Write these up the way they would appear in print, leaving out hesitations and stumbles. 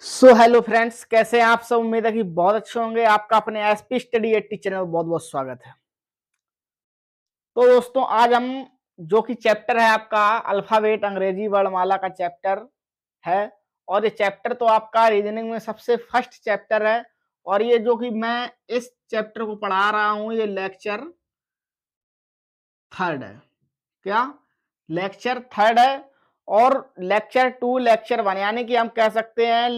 Hello friends, कैसे हैं आप सब। उम्मीद है कि बहुत अच्छे होंगे। आपका अपने एसपी स्टडी 80 चैनल में बहुत बहुत स्वागत है। तो दोस्तों, आज हम जो कि चैप्टर है आपका अल्फाबेट अंग्रेजी वर्णमाला का चैप्टर है। और ये चैप्टर तो आपका रीजनिंग में सबसे फर्स्ट चैप्टर है। और ये जो कि मैं इस चैप्टर को पढ़ा रहा हूं, ये लेक्चर थर्ड है। क्या लेक्चर थर्ड है। और लेक्चर 2 लेक्चर 1 यानी कि हम कह सकते हैं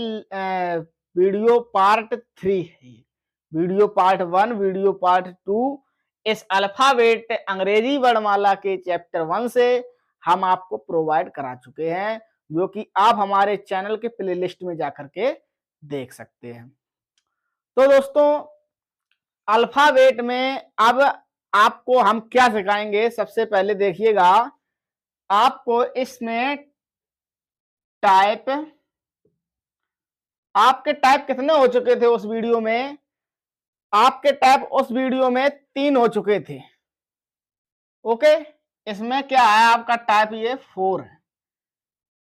वीडियो पार्ट 3 है। वीडियो पार्ट 1 वीडियो पार्ट 2 इस अल्फाबेट अंग्रेजी वर्णमाला के चैप्टर 1 से हम आपको प्रोवाइड करा चुके हैं, जो कि आप हमारे चैनल के प्लेलिस्ट में जाकर के देख सकते हैं। तो दोस्तों, अल्फाबेट में अब आपको हम क्या सिखाएंगे। सबसे पहले देखिएगा, आपको इसमें टाइप, आपके टाइप कितने हो चुके थे उस वीडियो में। आपके टाइप उस वीडियो में 3 हो चुके थे। ओके, इसमें क्या है आपका टाइप, ये 4 है।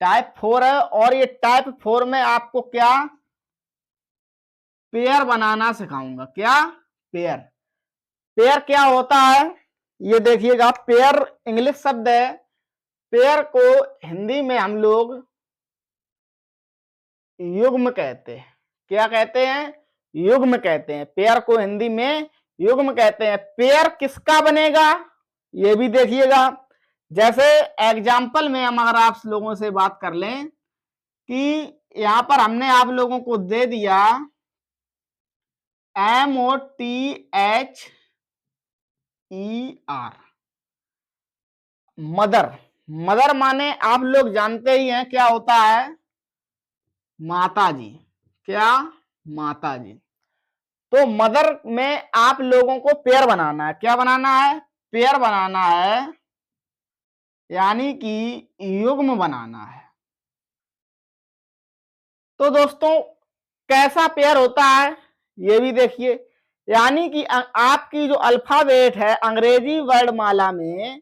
टाइप 4 है। और ये टाइप 4 में आपको क्या पेयर बनाना सिखाऊंगा। क्या पेयर, पेयर क्या होता है ये देखिएगा। पेयर इंग्लिश शब्द है। पेयर को हिंदी में हम लोग युग्म कहते हैं। क्या कहते हैं? युग्म कहते हैं। पेयर को हिंदी में युग्म कहते हैं। पेयर किसका बनेगा ये भी देखिएगा। जैसे एग्जाम्पल में हम अगर आप लोगों से बात कर लें कि यहां पर हमने आप लोगों को दे दिया MOTHER, मदर। मदर माने आप लोग जानते ही हैं क्या होता है, माता जी। क्या? माता जी। तो मदर में आप लोगों को पेयर बनाना है। क्या बनाना है? पेयर बनाना है, यानी कि युग्म बनाना है। तो दोस्तों, कैसा पेयर होता है ये भी देखिए। यानी कि आपकी जो अल्फाबेट है अंग्रेजी वर्णमाला में,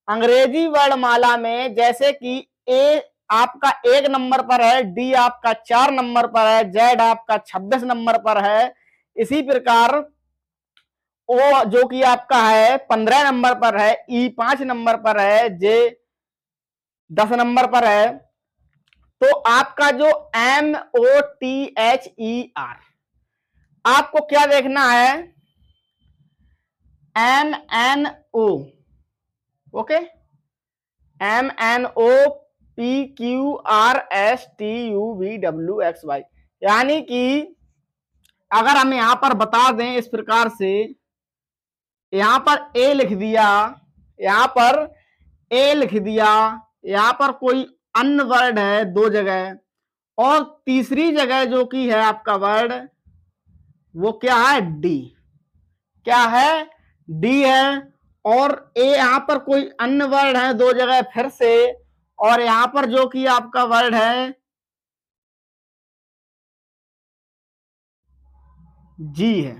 अंग्रेजी वर्णमाला में जैसे कि ए आपका 1 नंबर पर है, डी आपका 4 नंबर पर है, जेड आपका 26 नंबर पर है। इसी प्रकार ओ जो कि आपका है 15 नंबर पर है, ई 5 नंबर पर है, जे 10 नंबर पर है। तो आपका जो MOTHER, आपको क्या देखना है? MNO। Okay, MNOPQRSTUVWXY। यानी कि अगर हम यहां पर बता दें इस प्रकार से, यहां पर ए लिख दिया, यहां पर ए लिख दिया, यहां पर कोई अन्य वर्ड है 2 जगह, और तीसरी जगह जो कि है आपका वर्ड वो क्या है? डी। क्या है? डी है। और ए यहां पर कोई अन्य वर्ड है 2 जगह फिर से, और यहां पर जो कि आपका वर्ड है जी है।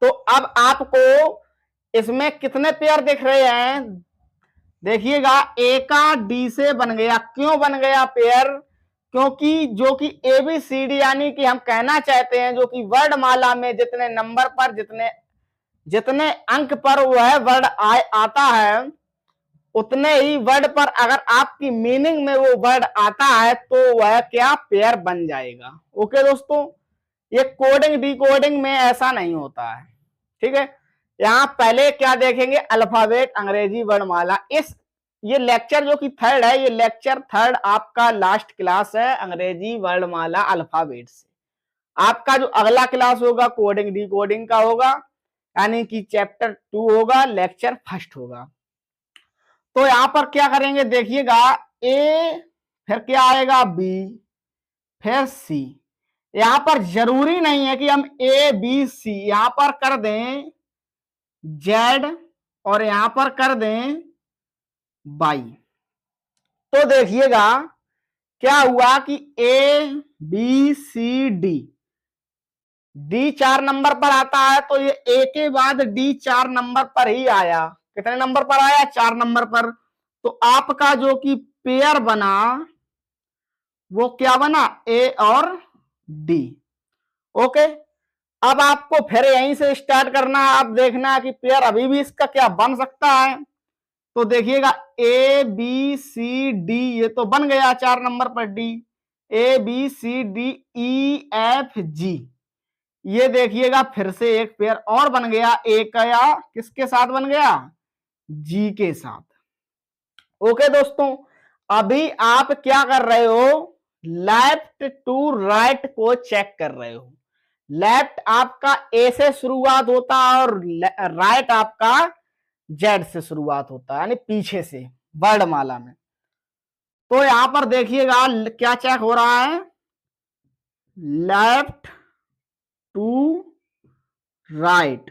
तो अब आपको इसमें कितने पेयर दिख रहे हैं देखिएगा। ए का डी से बन गया। क्यों बन गया पेयर? क्योंकि जो कि ABCD यानी कि हम कहना चाहते हैं जो कि वर्णमाला में जितने नंबर पर, जितने जितने अंक पर वह वर्ड आता है, उतने ही वर्ड पर अगर आपकी मीनिंग में वो वर्ड आता है तो वह क्या पेयर बन जाएगा। ओके दोस्तों, ये कोडिंग डिकोडिंग में ऐसा नहीं होता है। ठीक है, यहां पहले क्या देखेंगे? अल्फाबेट अंग्रेजी वर्णमाला। इस ये लेक्चर जो कि थर्ड है, ये लेक्चर थर्ड आपका लास्ट क्लास है अंग्रेजी वर्णमाला अल्फाबेट से। आपका जो अगला क्लास होगा कोडिंग डिकोडिंग का होगा, यानी कि चैप्टर 2 होगा, लेक्चर फर्स्ट होगा। तो यहां पर क्या करेंगे देखिएगा, ए फिर क्या आएगा? बी फिर सी। यहां पर जरूरी नहीं है कि हम ABC, यहां पर कर दें जेड और यहां पर कर दें बाई। तो देखिएगा क्या हुआ कि ABCD, डी 4 नंबर पर आता है, तो ये ए के बाद डी 4 नंबर पर ही आया। कितने नंबर पर आया? 4 नंबर पर। तो आपका जो कि पेयर बना वो क्या बना, ए और डी। ओके, अब आपको फिर यहीं से स्टार्ट करना है। आप देखना है कि पेयर अभी भी इसका क्या बन सकता है। तो देखिएगा ए बी सी डी, ये तो बन गया 4 नंबर पर D. A B C D E F G, ये देखिएगा फिर से एक पेयर और बन गया, ए का किसके साथ बन गया, जी के साथ। ओके दोस्तों, अभी आप क्या कर रहे हो, लेफ्ट टू राइट को चेक कर रहे हो। लेफ्ट आपका ए से शुरुआत होता है और राइट आपका जेड से शुरुआत होता है, यानी पीछे से वर्णमाला में। तो यहां पर देखिएगा क्या चेक हो रहा है, लेफ्ट टू राइट।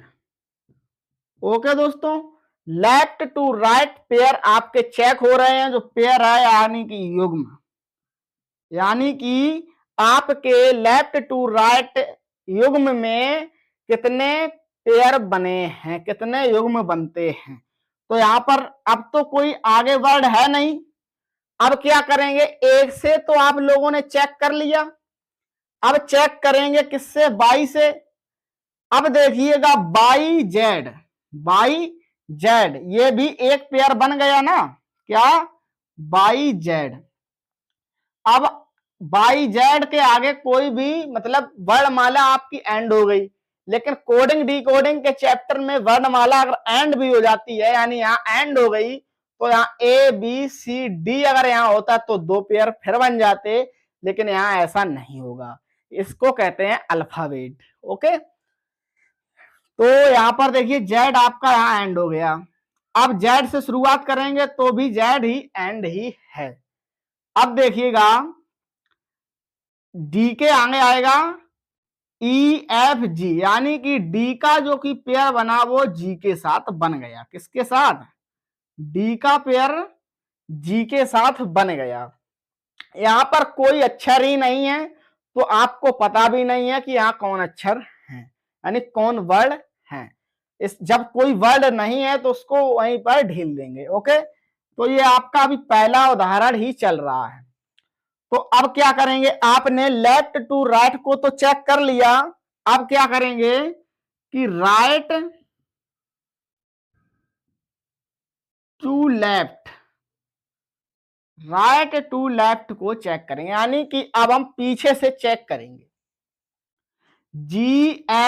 ओके दोस्तों, लेफ्ट टू राइट पेयर आपके चेक हो रहे हैं, जो पेयर है यानी कि युग्म, यानी कि आपके लेफ्ट टू राइट युग्म में कितने पेयर बने हैं, कितने युग्म बनते हैं। तो यहां पर अब तो कोई आगे वर्ड है नहीं। अब क्या करेंगे, एक से तो आप लोगों ने चेक कर लिया, अब चेक करेंगे किससे, बाई से। अब देखिएगा बाई जेड, बाई जेड, ये भी एक पेयर बन गया ना, क्या, बाई जेड। अब बाई जेड के आगे कोई भी मतलब वर्णमाला आपकी एंड हो गई, लेकिन कोडिंग डिकोडिंग के चैप्टर में वर्णमाला अगर एंड भी हो जाती है, यानी यहाँ एंड हो गई, तो यहाँ ए बी सी डी अगर यहाँ होता तो 2 पेयर फिर बन जाते, लेकिन यहाँ ऐसा नहीं होगा। इसको कहते हैं अल्फाबेट। ओके, तो यहां पर देखिए जेड आपका यहाँ एंड हो गया। अब जेड से शुरुआत करेंगे तो भी जेड ही एंड ही है। अब देखिएगा डी के आगे आएगा ई एफ जी, यानी कि डी का जो कि पेयर बना वो जी के साथ बन गया। किसके साथ, डी का पेयर जी के साथ बन गया। यहां पर कोई अक्षर ही नहीं है, तो आपको पता भी नहीं है कि यहाँ कौन अक्षर है, यानी कौन वर्ड है। इस जब कोई वर्ड नहीं है तो उसको वहीं पर ढील देंगे। ओके, तो ये आपका अभी पहला उदाहरण ही चल रहा है। तो अब क्या करेंगे, आपने लेफ्ट टू राइट को तो चेक कर लिया, अब क्या करेंगे कि right to left, right to left को चेक करेंगे, यानी कि अब हम पीछे से चेक करेंगे। GHIJKLM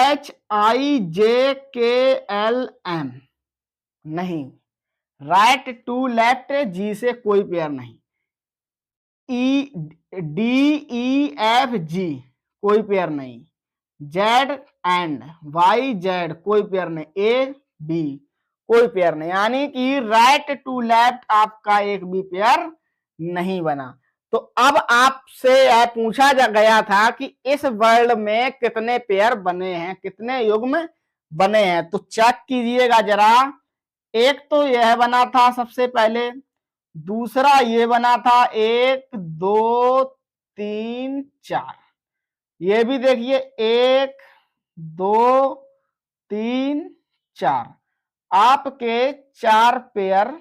नहीं, राइट टू लेफ्ट जी से कोई पेयर नहीं। DEF G कोई पेयर नहीं। Z एंड YZ कोई पेयर नहीं। AB कोई पेयर नहीं, यानी कि राइट टू लेफ्ट आपका एक भी पेयर नहीं बना। तो अब आपसे पूछा गया था कि इस वर्ड में कितने पेयर बने हैं, कितने युग्म बने हैं। तो चेक कीजिएगा जरा, एक तो यह बना था सबसे पहले, दूसरा ये बना था 1 2 3 4, ये भी देखिए 1 2 3 4, आपके 4 पेयर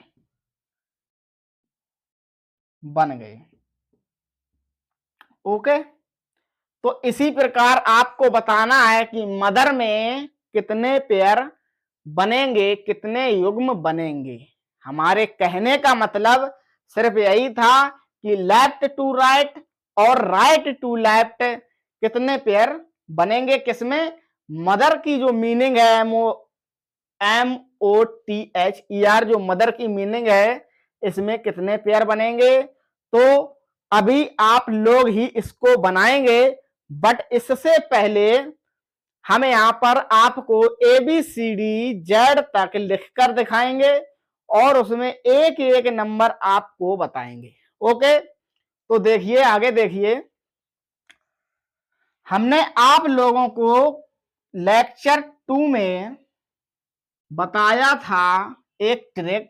बन गए। ओके, तो इसी प्रकार आपको बताना है कि मदर में कितने पेयर बनेंगे, कितने युग्म बनेंगे। हमारे कहने का मतलब सिर्फ यही था कि लेफ्ट टू राइट और राइट टू लेफ्ट कितने पेयर बनेंगे, किसमें, मदर की जो मीनिंग है MOTHER, जो मदर की मीनिंग है, इसमें कितने पेयर बनेंगे। तो अभी आप लोग ही इसको बनाएंगे, बट इससे पहले हम यहां पर आपको ABCD Z तक लिखकर दिखाएंगे और उसमें एक एक नंबर आपको बताएंगे। ओके, तो देखिए आगे देखिए, हमने आप लोगों को लेक्चर 2 में बताया था एक ट्रिक,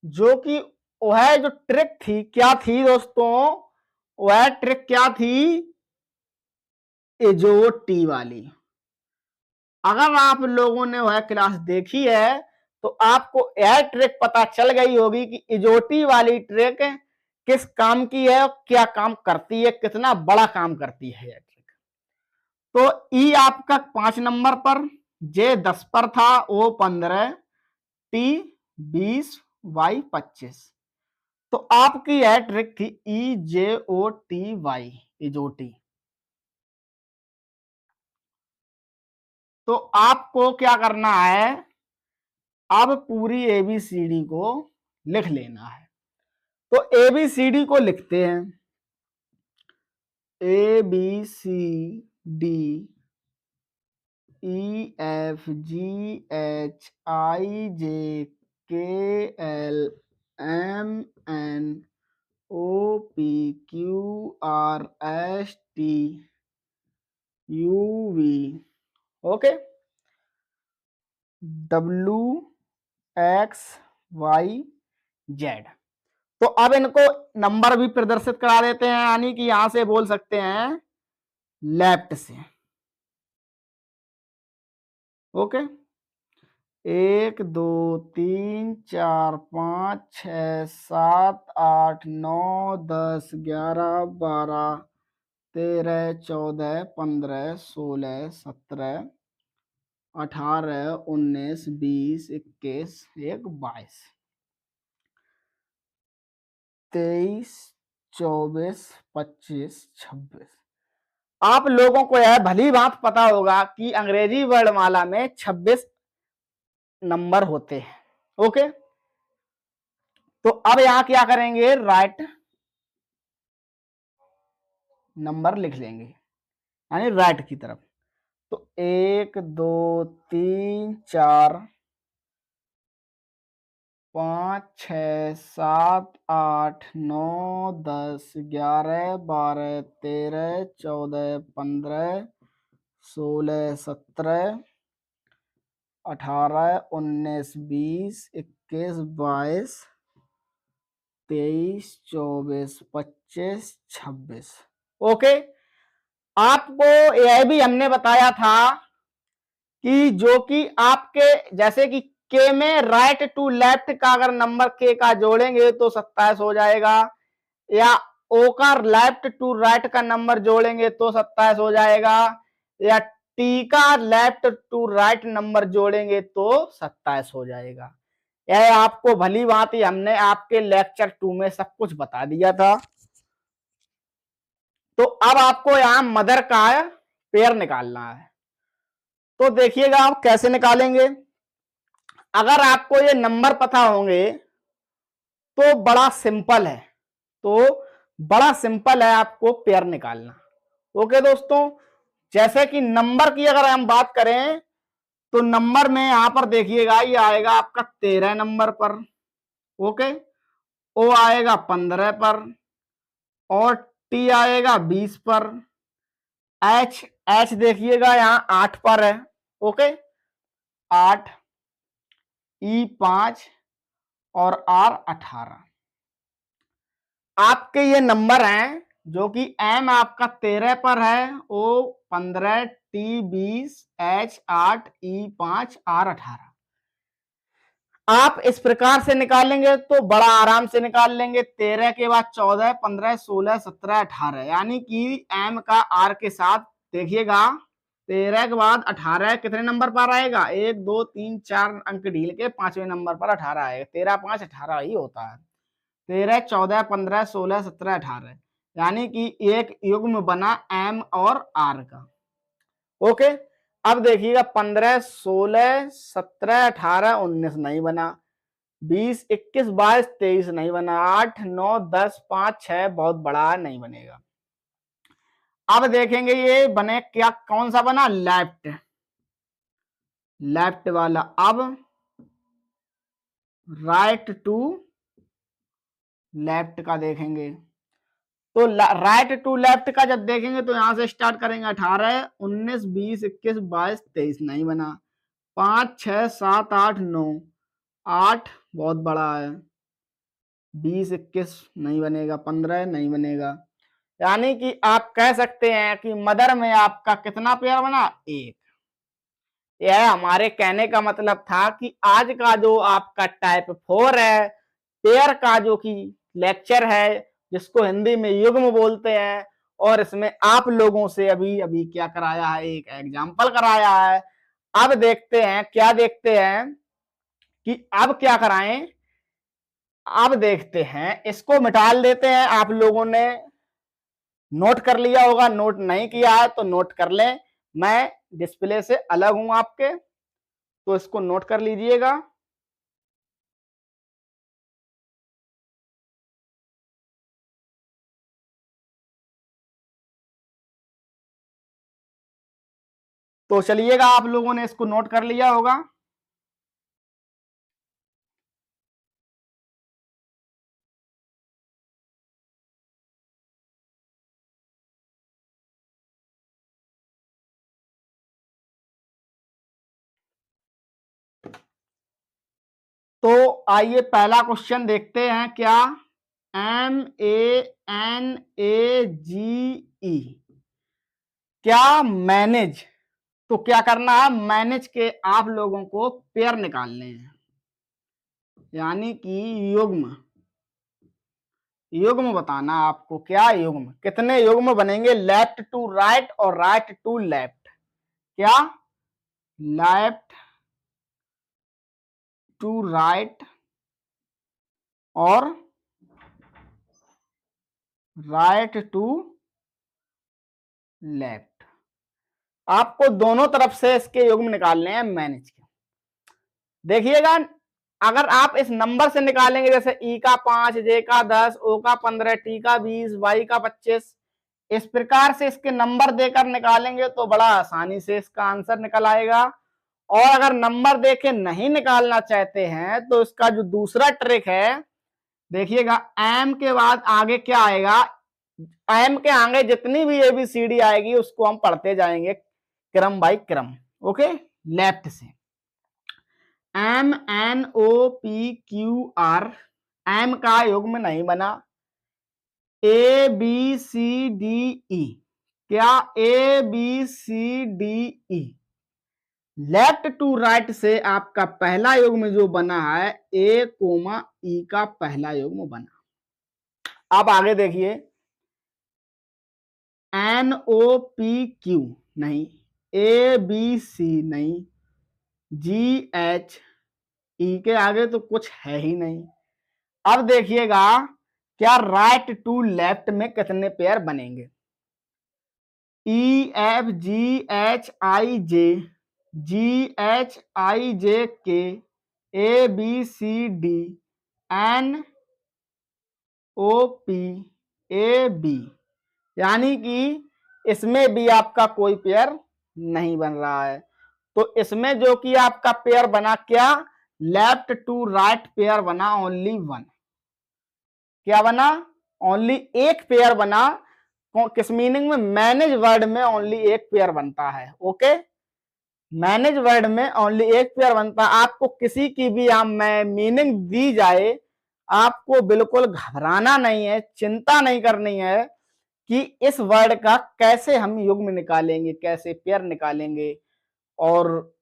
जो कि वह जो ट्रिक थी क्या थी दोस्तों, वह ट्रिक क्या थी, इजोटी वाली। अगर आप लोगों ने वह क्लास देखी है तो आपको यह ट्रिक पता चल गई होगी कि इजोटी वाली ट्रिक किस काम की है और क्या काम करती है, कितना बड़ा काम करती है यह ट्रिक। तो ई आपका 5 नंबर पर, जे 10 पर था, ओ 15, टी 20, वाई 25। तो आपकी यह ट्रिक थी ई जे ओ टी वाई, इजोटी। तो आपको क्या करना है, अब पूरी एबीसीडी को लिख लेना है। तो एबीसीडी को लिखते हैं, A B C D E F G H I J K L M N O P Q R S T U V, okay, W X Y Z. तो अब इनको नंबर भी प्रदर्शित करा देते हैं, यानी कि यहां से बोल सकते हैं लेफ्ट से, ओके। 1 2 3 4 5 6 7 8 9 10 11 12 13 14 15 16 17 18 19 20 21 22 23 24 25 26। आप लोगों को यह भली बात पता होगा कि अंग्रेजी वर्णमाला में 26 नंबर होते हैं, ओके। तो अब यहां क्या करेंगे, राइट नंबर लिख लेंगे, यानी राइट की तरफ। तो 1 2 3 4 5 6 7 8 9 10 11 12 13 14 15 16 17 18 19 20 21 22 23 24 25 26, ओके। आपको यह भी हमने बताया था कि जो कि आपके जैसे कि के में राइट टू लेफ्ट का अगर नंबर के का जोड़ेंगे तो 27 हो जाएगा, या ओ का लेफ्ट टू राइट का नंबर जोड़ेंगे तो 27 हो जाएगा, या टी का लेफ्ट टू राइट नंबर जोड़ेंगे तो 27 हो जाएगा। यह आपको भली बात ही हमने आपके लेक्चर 2 में सब कुछ बता दिया था। तो अब आपको यहां मदर का पेयर निकालना है। तो देखिएगा आप कैसे निकालेंगे। अगर आपको ये नंबर पता होंगे तो बड़ा सिंपल है, तो बड़ा सिंपल है आपको पेयर निकालना, ओके दोस्तों। जैसे कि नंबर की अगर हम बात करें तो नंबर में यहां पर देखिएगा ये आएगा आपका 13 नंबर पर, ओके। ओ आएगा 15 पर और टी आएगा 20 पर। एच एच देखिएगा यहां 8 पर है, ओके, 8, ई 5 और आर 18। आपके ये नंबर हैं जो कि एम आपका 13 पर है, ओ 15, टी 20, एच 8, ई 5, आर 18। आप इस प्रकार से निकालेंगे तो बड़ा आराम से निकाल लेंगे। 13 के बाद 14, 15, 16, 17, 18, यानी कि एम का आर के साथ देखिएगा 13 के बाद 18 कितने नंबर पर आएगा, 1 2 3 4 अंक ढील के 5वें नंबर पर 18 आएगा। 13 5 18 ही होता है। 13 14 15 16 17 18, यानी कि एक युग्म बना एम और आर का, ओके। अब देखिएगा 15 16 17 18 19 नहीं बना, 20 21 22 23 नहीं बना, 8 9 10 5 6 बहुत बड़ा नहीं बनेगा। अब देखेंगे ये बने क्या, कौन सा बना, लेफ्ट, लेफ्ट वाला। अब राइट टू लेफ्ट का देखेंगे तो राइट टू लेफ्ट का जब देखेंगे तो यहां से स्टार्ट करेंगे। 18 19 20 21 22 23 नहीं बना, 5 6 7 8 9, 8 बहुत बड़ा है, 20 21 नहीं बनेगा, 15 नहीं बनेगा। यानी कि आप कह सकते हैं कि मदर में आपका कितना पेयर बना, एक। यह हमारे कहने का मतलब था कि आज का जो आपका टाइप 4 है पेयर का जो कि लेक्चर है जिसको हिंदी में युग्म बोलते हैं। और इसमें आप लोगों से अभी अभी क्या कराया है, एक एग्जाम्पल कराया है। अब देखते हैं, क्या देखते हैं कि अब क्या कराएं। अब देखते हैं, इसको मिटा देते हैं। आप लोगों ने नोट कर लिया होगा, नोट नहीं किया है तो नोट कर लें। मैं डिस्प्ले से अलग हूं आपके, तो इसको नोट कर लीजिएगा। तो चलिएगा, आप लोगों ने इसको नोट कर लिया होगा। तो आइए पहला क्वेश्चन देखते हैं। क्या MANAGE, क्या मैनेज। तो क्या करना है, मैनेज के आप लोगों को पेयर निकालने हैं, यानी कि युग्म। युग्म बताना आपको, क्या युग्म, कितने युग्म बनेंगे, लेफ्ट टू राइट और राइट टू लेफ्ट। क्या लेफ्ट टू राइट और राइट टू लेफ्ट। आपको दोनों तरफ से इसके युग्म निकालने हैं मैनेज के। देखिएगा, अगर आप इस नंबर से निकालेंगे, जैसे ई का 5, जे का 10, ओ का 15, टी का 20, वाई का 25, इस प्रकार से इसके नंबर देकर निकालेंगे तो बड़ा आसानी से इसका आंसर निकल आएगा। और अगर नंबर देके नहीं निकालना चाहते हैं तो इसका जो दूसरा ट्रिक है, देखिएगा, एम के बाद आगे क्या आएगा, एम के आगे जितनी भी ABCD आएगी उसको हम पढ़ते जाएंगे क्रम बाई क्रम। ओके, लेफ्ट से MNOPQR, एम का युग्म नहीं बना। ABCDE, क्या ABCDE, लेफ्ट टू राइट से आपका पहला युग्म जो बना है A, E का पहला युग्म बना। अब आगे देखिए, NOPQ नहीं, ABC नहीं, GH, E के आगे तो कुछ है ही नहीं। अब देखिएगा, क्या राइट टू लेफ्ट में कितने पेयर बनेंगे, EFGHIJ, GHIJK, ABCD, NOPAB, यानी कि इसमें भी आपका कोई पेयर नहीं बन रहा है। तो इसमें जो कि आपका पेयर बना, क्या लेफ्ट टू राइट पेयर बना, ओनली वन। क्या बना, ओनली एक पेयर बना। किस मीनिंग में, मैनेज वर्ड में ओनली एक पेयर बनता है। ओके, मैनेज वर्ड में ओनली एक पेयर बनता है। आपको किसी की भी मीनिंग दी जाए, आपको बिल्कुल घबराना नहीं है, चिंता नहीं करनी है कि इस वर्ड का कैसे हम युग्म निकालेंगे, कैसे पेयर निकालेंगे। और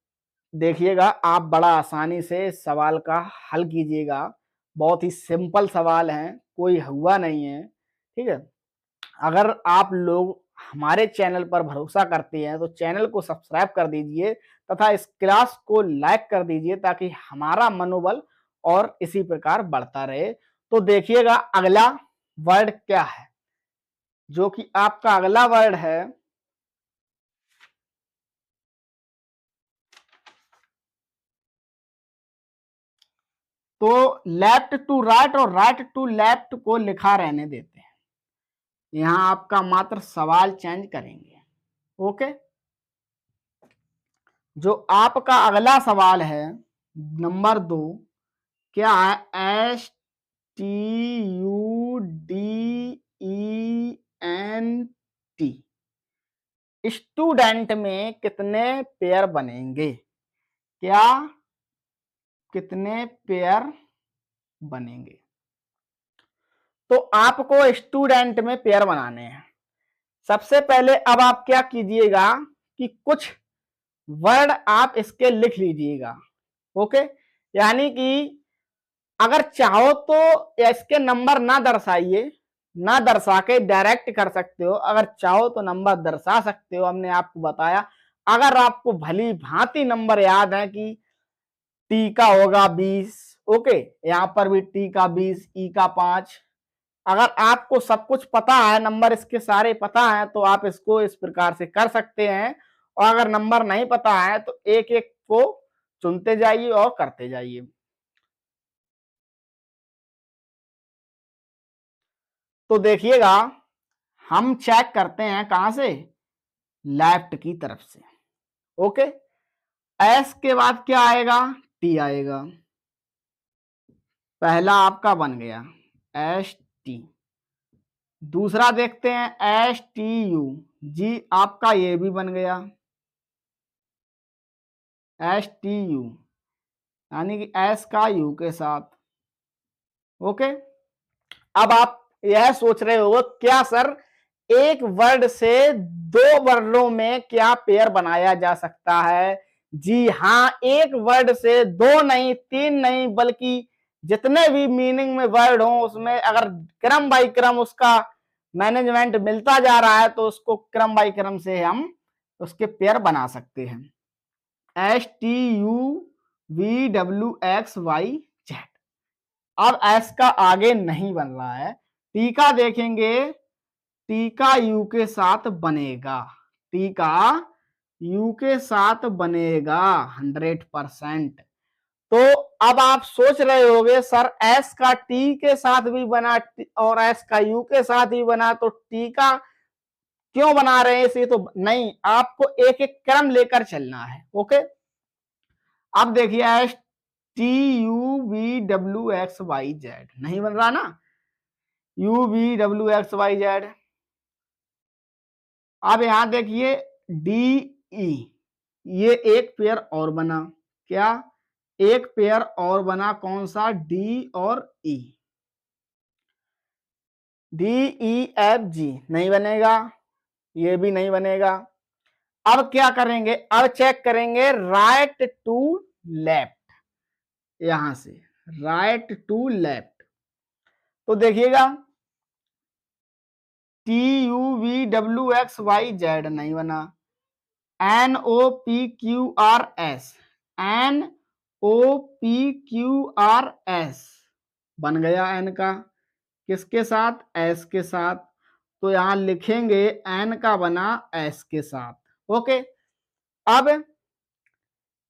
देखिएगा, आप बड़ा आसानी से सवाल का हल कीजिएगा। बहुत ही सिंपल सवाल है, कोई हुआ नहीं है। ठीक है, अगर आप लोग हमारे चैनल पर भरोसा करते हैं तो चैनल को सब्सक्राइब कर दीजिए तथा इस क्लास को लाइक कर दीजिए, ताकि हमारा मनोबल और इसी प्रकार बढ़ता रहे। तो देखिएगा, अगला वर्ड क्या है, जो कि आपका अगला वर्ड है, तो लेफ्ट टू राइट और राइट टू लेफ्ट को लिखा रहने देते हैं। यहां आपका मात्र सवाल चेंज करेंगे। ओके, जो आपका अगला सवाल है नंबर 2, क्या है, STUDENT, स्टूडेंट में कितने पेयर बनेंगे, क्या कितने पेयर बनेंगे। तो आपको स्टूडेंट में पेयर बनाने हैं। सबसे पहले अब आप क्या कीजिएगा कि कुछ वर्ड आप इसके लिख लीजिएगा। ओके, यानी कि अगर चाहो तो इसके नंबर ना दर्शाइए, ना दर्शा के डायरेक्ट कर सकते हो, अगर चाहो तो नंबर दर्शा सकते हो, हमने आपको बताया। अगर आपको भली भांति नंबर याद है कि टी का होगा 20, ओके, यहां पर भी टी का 20, ई का 5, अगर आपको सब कुछ पता है, नंबर इसके सारे पता है, तो आप इसको इस प्रकार से कर सकते हैं। और अगर नंबर नहीं पता है तो एक एक को चुनते जाइए और करते जाइए। तो देखिएगा, हम चेक करते हैं कहां से, लेफ्ट की तरफ से, ओके। एस के बाद क्या आएगा, टी आएगा, पहला आपका बन गया एस टी। दूसरा देखते हैं एस टी यू, जी आपका ये भी बन गया एस टी यू, यानी कि एस का यू के साथ, ओके। अब आप यह सोच रहे हो क्या सर एक वर्ड से दो वर्डों में क्या पेयर बनाया जा सकता है। जी हाँ, एक वर्ड से दो नहीं, तीन नहीं, बल्कि जितने भी मीनिंग में वर्ड हो उसमें अगर क्रम बाई क्रम उसका मैनेजमेंट मिलता जा रहा है तो उसको क्रम बाई क्रम से हम उसके पेयर बना सकते हैं। S T U V W X Y Z. अब एस का आगे नहीं बन रहा है, टी का देखेंगे, टी का यू के साथ बनेगा, टी का यू के साथ बनेगा 100%। तो अब आप सोच रहे होंगे सर एस का टी के साथ भी बना और एस का यू के साथ ही बना, तो टी का क्यों बना रहे हैं इसे, तो नहीं, आपको एक एक क्रम लेकर चलना है, ओके। अब देखिए S T U V W X Y Z नहीं बन रहा ना, U V W X Y Z. अब यहां देखिए डी ई, ये एक पेयर और बना, क्या एक पेयर और बना, कौन सा, डी और ई। डी ई एफ जी नहीं बनेगा, ये भी नहीं बनेगा। अब क्या करेंगे, अब चेक करेंगे राइट टू लेफ्ट, यहां से राइट टू लेफ्ट। तो देखिएगा T U V W X Y Z नहीं बना, N O P Q R S, N O P Q R S बन गया एन का, किसके साथ, एस के साथ। तो यहां लिखेंगे एन का बना एस के साथ, ओके। अब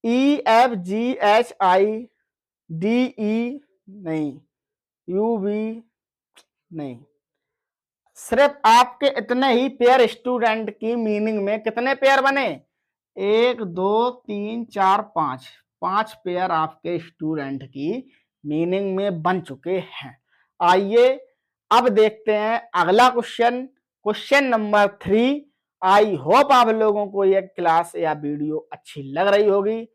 ई F G H I D E नहीं, यू वी नहीं, सिर्फ आपके इतने ही पेयर स्टूडेंट की मीनिंग में कितने पेयर बने, एक दो तीन चार पांच, पांच पेयर आपके स्टूडेंट की मीनिंग में बन चुके हैं। आइए अब देखते हैं अगला question, question number 3। I hope आप लोगों को यह क्लास या वीडियो अच्छी लग रही होगी।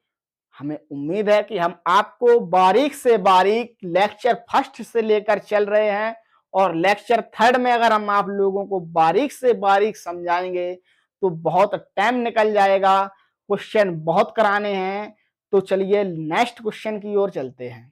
हमें उम्मीद है कि हम आपको बारीक से बारीक लेक्चर फर्स्ट से लेकर चल रहे हैं, और लेक्चर थर्ड में अगर हम आप लोगों को बारीक से बारीक समझाएंगे तो बहुत टाइम निकल जाएगा, क्वेश्चन बहुत कराने हैं। तो चलिए नेक्स्ट क्वेश्चन की ओर चलते हैं।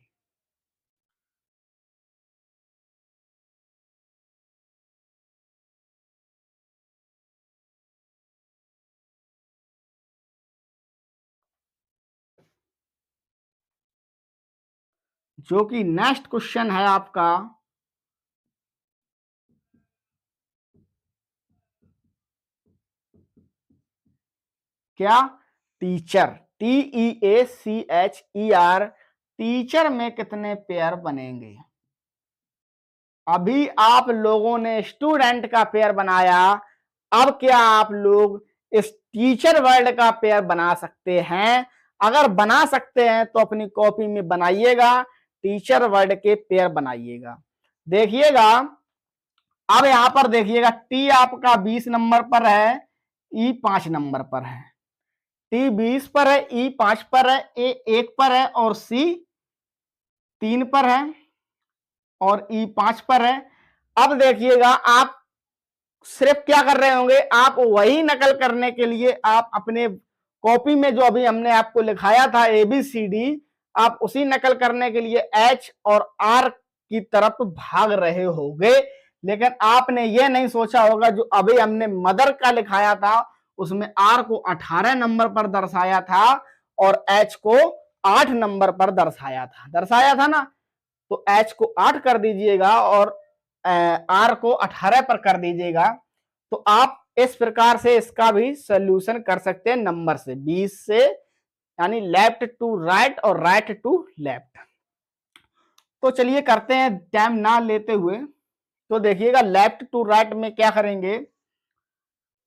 जो कि नेक्स्ट क्वेश्चन है आपका, क्या, टीचर, TEACHER, टीचर में कितने पेयर बनेंगे। अभी आप लोगों ने स्टूडेंट का पेयर बनाया, अब क्या आप लोग इस टीचर वर्ड का पेयर बना सकते हैं। अगर बना सकते हैं तो अपनी कॉपी में बनाइएगा, टीचर वर्ड के पेयर बनाइएगा। देखिएगा अब यहां पर देखिएगा, टी आपका 20 नंबर पर है, ई 5 नंबर पर है, टी 20 पर है, ई 5 पर है, ए 1 पर है, और सी 3 पर है, और ई 5 पर है। अब देखिएगा आप सिर्फ क्या कर रहे होंगे, आप वही नकल करने के लिए आप अपने कॉपी में जो अभी हमने आपको लिखाया था ABCD, आप उसी नकल करने के लिए H और R की तरफ भाग रहे होंगे। लेकिन आपने ये नहीं सोचा होगा जो अभी हमने मदर का लिखाया था उसमें आर को 18 नंबर पर दर्शाया था और एच को 8 नंबर पर दर्शाया था ना। तो एच को 8 कर दीजिएगा और आर को 18 पर कर दीजिएगा। तो आप इस प्रकार से इसका भी सोल्यूशन कर सकते हैं नंबर से 20 से, यानी लेफ्ट टू राइट और राइट टू लेफ्ट। तो चलिए करते हैं टाइम ना लेते हुए। तो देखिएगा लेफ्ट टू राइट में क्या करेंगे,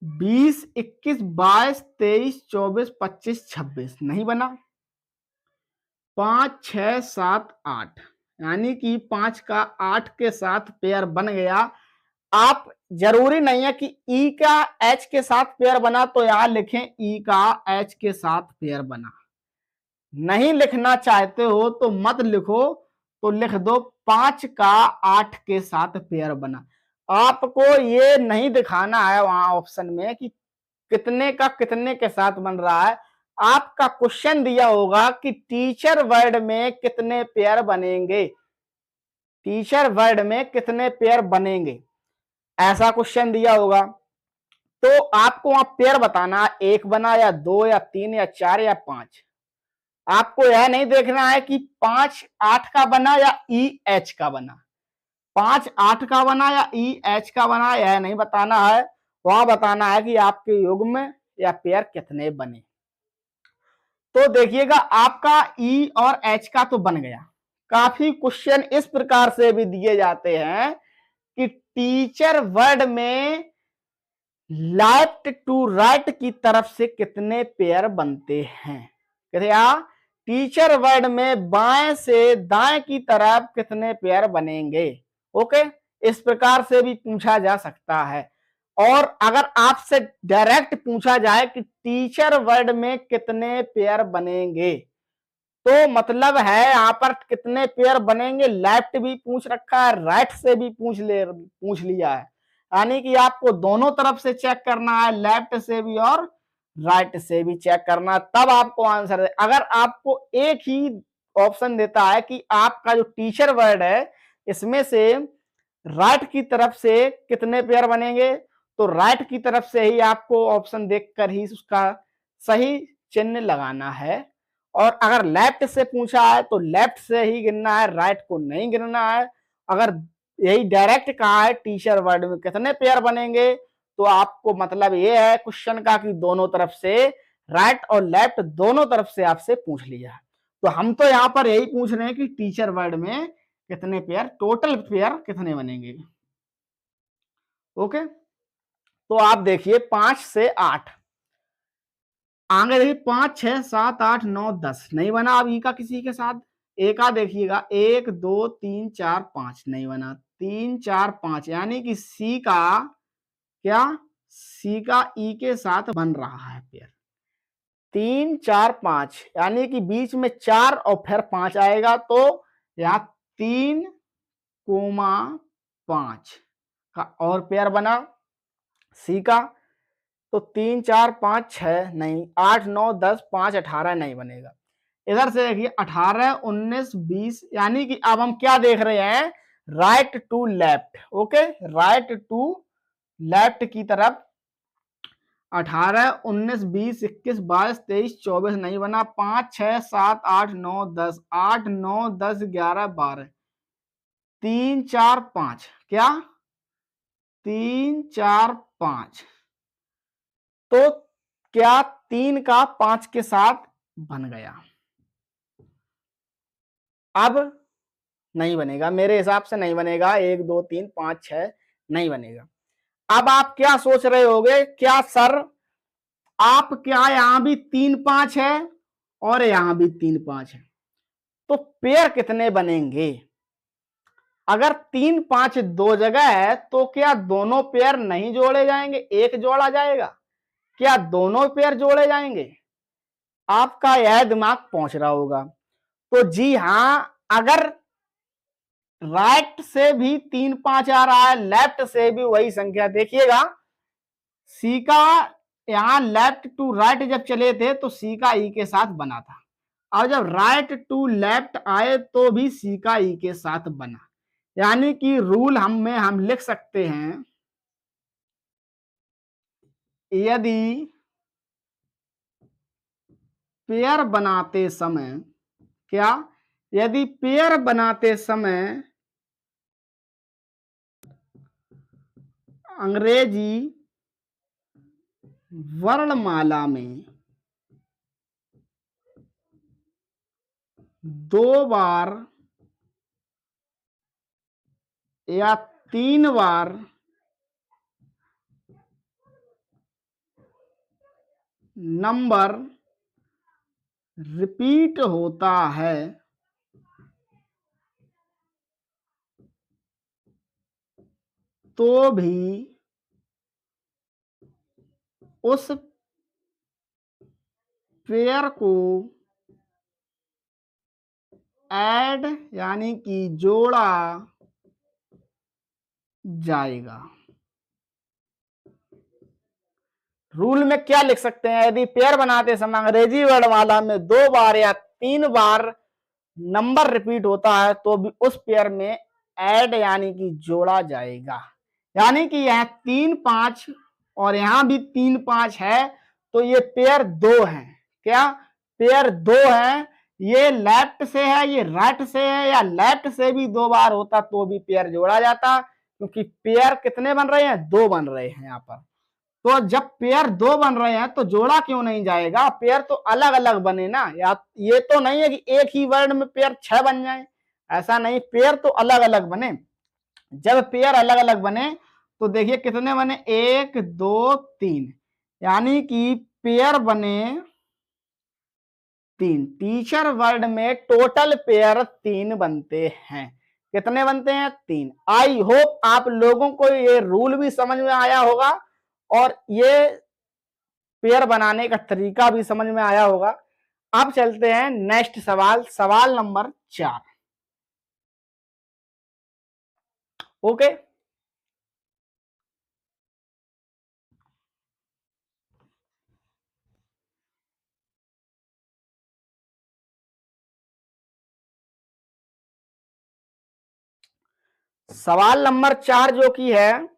20, 21, 22, 23, 24, 25, 26 नहीं बना, 5, 6, 7, 8 यानी कि 5 का 8 के साथ पेयर बन गया। आप जरूरी नहीं है कि ई का एच के साथ पेयर बना तो यहां लिखें ई का एच के साथ पेयर बना। नहीं लिखना चाहते हो तो मत लिखो, तो लिख दो 5 का 8 के साथ पेयर बना। आपको ये नहीं दिखाना है वहां ऑप्शन में कि कितने का कितने के साथ बन रहा है। आपका क्वेश्चन दिया होगा कि टीचर वर्ड में कितने पेयर बनेंगे, टीचर वर्ड में कितने पेयर बनेंगे, ऐसा क्वेश्चन दिया होगा। तो आपको वहां पेयर बताना, एक बना या दो या तीन या चार या पांच। आपको यह नहीं देखना है कि 5 8 का बना या ई एच का बना, 5 8 का बना या ई एच का बना, यह नहीं बताना है। वहां बताना है कि आपके युग्म या पेयर कितने बने। तो देखिएगा आपका ई और एच का तो बन गया। काफी क्वेश्चन इस प्रकार से भी दिए जाते हैं कि टीचर वर्ड में लेफ्ट टू राइट की तरफ से कितने पेयर बनते हैं, क्या टीचर वर्ड में बाएं से दाएं की तरफ कितने पेयर बनेंगे। ओके, इस प्रकार से भी पूछा जा सकता है। और अगर आपसे डायरेक्ट पूछा जाए कि टीचर वर्ड में कितने पेयर बनेंगे, तो मतलब है यहां पर कितने पेयर बनेंगे, लेफ्ट भी पूछ रखा है, राइट से भी पूछ लिया है, यानी कि आपको दोनों तरफ से चेक करना है, लेफ्ट से भी और राइट से भी चेक करना, तब आपको आंसर दे। अगर आपको एक ही ऑप्शन देता है कि आपका जो टीचर वर्ड है इसमें से राइट की तरफ से कितने पेयर बनेंगे, तो राइट की तरफ से ही आपको ऑप्शन देखकर ही उसका सही चिन्ह लगाना है। और अगर लेफ्ट से पूछा है तो लेफ्ट से ही गिनना है, राइट को नहीं गिनना है। अगर यही डायरेक्ट कहा है टीचर वर्ड में कितने पेयर बनेंगे, तो आपको मतलब ये है क्वेश्चन का कि दोनों तरफ से राइट और लेफ्ट दोनों तरफ से आपसे पूछ लिया है। तो हम तो यहां पर यही पूछ रहे हैं कि टीचर वर्ड में कितने पेयर, टोटल पेयर कितने बनेंगे। ओके, तो आप देखिए 5 से 8 आगे, देखिए 5, 6, 7, 8, 9, 10 नहीं बना अब ई का किसी के साथ। एक आ देखिएगा 1, 2, 3, 4, 5 नहीं बना, 3, 4, 5 यानी कि सी का क्या, सी का ई के साथ बन रहा है पेयर। 3, 4, 5 यानी कि बीच में 4 और फिर 5 आएगा, तो यहाँ 3, 5 का और पेयर बना सी का। तो 3, 4, 5, 6 नहीं, 8, 9, 10, 5, 18 नहीं बनेगा। इधर से देखिए 18, 19, 20 यानी कि अब हम क्या देख रहे हैं, right to left. Okay, right to left की तरफ 18, 19, 20, 21, 22, 23, 24 नहीं बना, 5, 6, 7, 8, 9, 10, 8, 9, 10, 11, 12, 3, 4, 5 क्या, 3, 4, 5 तो क्या 3 का 5 के साथ बन गया। अब नहीं बनेगा, मेरे हिसाब से नहीं बनेगा, 1, 2, 3, 5, 6 नहीं बनेगा। अब आप क्या सोच रहे होगे, क्या सर आप क्या यहां भी 3, 5 है और यहां भी 3, 5 है, तो पेयर कितने बनेंगे। अगर 3, 5 दो जगह है तो क्या दोनों पेयर नहीं जोड़े जाएंगे, एक जोड़ा जाएगा, क्या दोनों पेयर जोड़े जाएंगे। आपका यह दिमाग पहुंच रहा होगा। तो जी हां, अगर राइट से भी 3, 5 आ रहा है, लेफ्ट से भी वही संख्या, देखिएगा सी का यहां लेफ्ट टू राइट जब चले थे तो सी का ई के साथ बना था, और जब राइट टू लेफ्ट आए तो भी सी का ई के साथ बना, यानी कि रूल हम लिख सकते हैं, यदि पेयर बनाते समय, क्या, यदि पेयर बनाते समय अंग्रेजी वर्णमाला में 2 बार या 3 बार नंबर रिपीट होता है, तो भी उस पेयर को ऐड यानी कि जोड़ा जाएगा। रूल में क्या लिख सकते हैं, यदि पेयर बनाते समय अंग्रेजी वर्णमाला में 2 बार या 3 बार नंबर रिपीट होता है, तो भी उस पेयर में ऐड यानी कि जोड़ा जाएगा। यानी कि यह 3 5 और यहां भी 3 5 है, तो ये पेयर 2 है। क्या, पेयर 2 है। ये लेफ्ट से है, ये राइट से है, या लेफ्ट से भी 2 बार होता तो भी पेयर जोड़ा जाता, क्योंकि पेयर कितने बन रहे हैं, 2 बन रहे हैं यहां पर। तो जब पेयर 2 बन रहे हैं तो जोड़ा क्यों नहीं जाएगा, पेयर तो अलग अलग बने ना। या ये तो नहीं है कि एक ही वर्ड में पेयर 6 बन जाए, ऐसा नहीं, पेयर तो अलग अलग बने। जब पेयर अलग अलग बने तो देखिए कितने बने, 1 2 3, यानी कि पेयर बने 3। टीचर वर्ड में टोटल पेयर 3 बनते हैं। कितने बनते हैं, 3। आई होप आप लोगों को ये रूल भी समझ में आया होगा और ये पेयर बनाने का तरीका भी समझ में आया होगा। अब चलते हैं नेक्स्ट सवाल, सवाल नंबर 4। ओके, सवाल नंबर 4 जो कि है,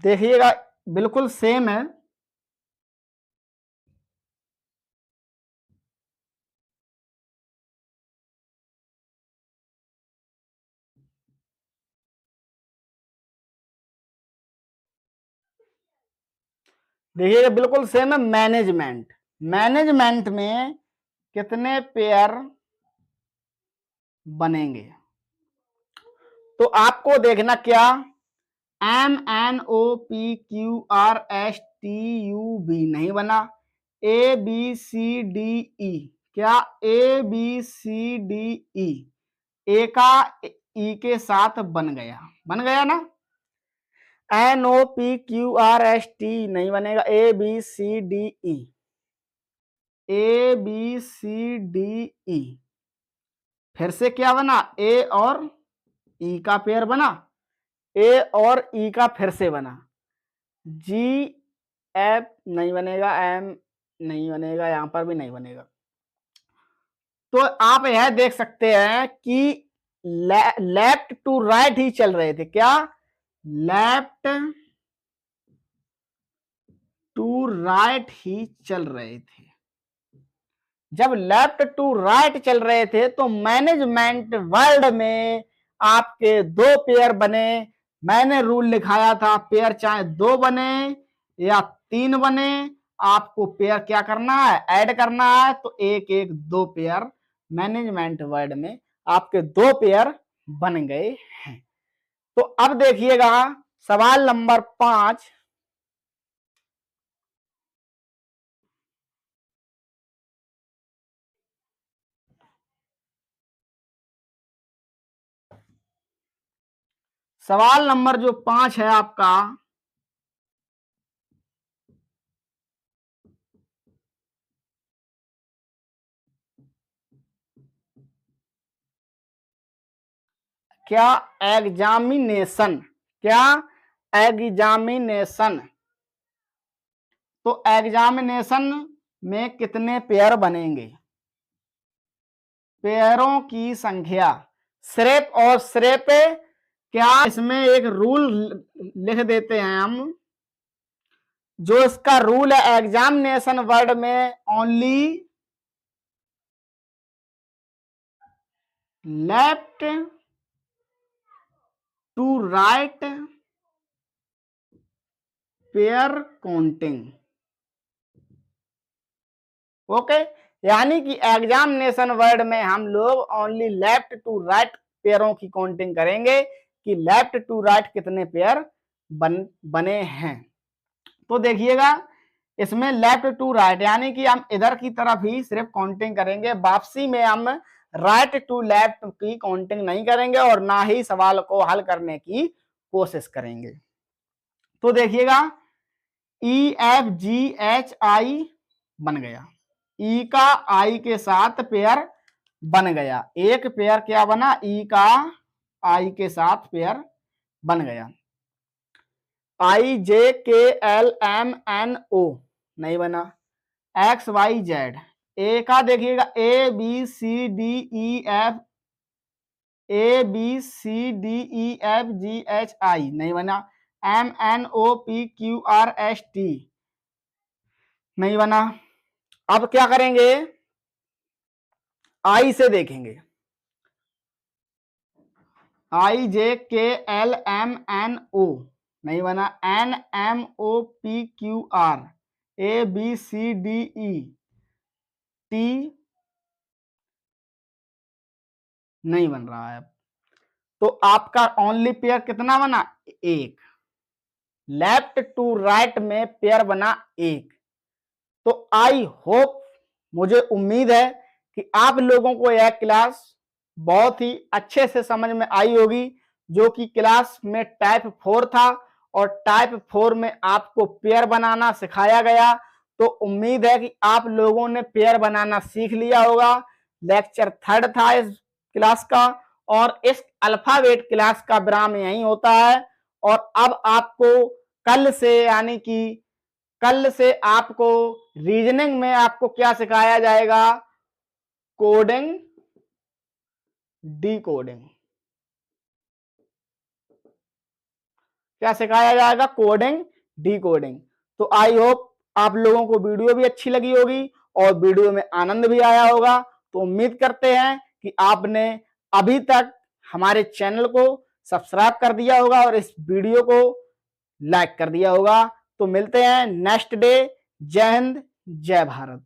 देखिएगा बिल्कुल सेम है। देखिएगा बिल्कुल सेम है। मैनेजमेंट, मैनेजमेंट में कितने पेयर बनेंगे, तो आपको देखना, क्या, MNOPQRSTUV नहीं बना, ABCDE, क्या, ABCDE ए का ई के साथ बन गया, बन गया ना। NOPQRST नहीं बनेगा, ABCDE, ABCDE, फिर से क्या बना, ए और ई का पेयर बना, ए और ई का फिर से बना, GF नहीं बनेगा, M नहीं बनेगा, यहां पर भी नहीं बनेगा। तो आप यह देख सकते हैं कि लेफ्ट टू राइट ही चल रहे थे, क्या, लेफ्ट टू राइट ही चल रहे थे। जब लेफ्ट टू राइट चल रहे थे तो मैनेजमेंट वर्ड में आपके 2 पेयर बने। मैंने रूल लिखाया था, पेयर चाहे 2 बने या 3 बने, आपको पेयर क्या करना है, ऐड करना है। तो एक एक 2 पेयर मैनेजमेंट वर्ड में आपके 2 पेयर बन गए हैं। तो अब देखिएगा सवाल नंबर 5। सवाल नंबर जो 5 है आपका, क्या, एग्जामिनेशन, क्या, एग्जामिनेशन तो एग्जामिनेशन में कितने पेयर बनेंगे, पेयरों की संख्या। सिर्फ और सिर्फ क्या इसमें एक रूल लिख देते हैं हम, जो इसका रूल है एग्जामिनेशन वर्ड में only left to right pair counting. Okay, यानी कि एग्जामिनेशन वर्ड में हम लोग ओनली लेफ्ट टू राइट पेयरों की काउंटिंग करेंगे कि लेफ्ट टू राइट कितने पेयर बने हैं। तो देखिएगा इसमें लेफ्ट टू राइट यानी कि हम इधर की तरफ ही सिर्फ काउंटिंग करेंगे, वापसी में हम राइट टू लेफ्ट की काउंटिंग नहीं करेंगे और ना ही सवाल को हल करने की कोशिश करेंगे। तो देखिएगा EFGHI बन गया, ई का आई के साथ पेयर बन गया, एक पेयर क्या बना, ई का आई के साथ पेयर बन गया। IJKLMNO नहीं बना। XYZ, ए का देखिएगा ABCDEFGHI नहीं बना। MNOPQRST नहीं बना। अब क्या करेंगे, आई से देखेंगे, IJKLMNO नहीं बना। NMOPQR ABCDET नहीं बन रहा है। तो आपका ओनली पेयर कितना बना, एक। लेफ्ट टू राइट में पेयर बना एक। तो आई होप, मुझे उम्मीद है कि आप लोगों को यह क्लास बहुत ही अच्छे से समझ में आई होगी, जो कि क्लास में टाइप 4 था और टाइप 4 में आपको पेयर बनाना सिखाया गया। तो उम्मीद है कि आप लोगों ने पेयर बनाना सीख लिया होगा। लेक्चर 3 था इस क्लास का और इस अल्फाबेट क्लास का विराम यही होता है। और अब आपको कल से यानी कि कल से आपको रीजनिंग में आपको क्या सिखाया जाएगा, कोडिंग डिकोडिंग। क्या सिखाया जाएगा, कोडिंग डिकोडिंग। तो आई होप आप लोगों को वीडियो भी अच्छी लगी होगी और वीडियो में आनंद भी आया होगा। तो उम्मीद करते हैं कि आपने अभी तक हमारे चैनल को सब्सक्राइब कर दिया होगा और इस वीडियो को लाइक कर दिया होगा। तो मिलते हैं नेक्स्ट डे। जय हिंद, जय भारत।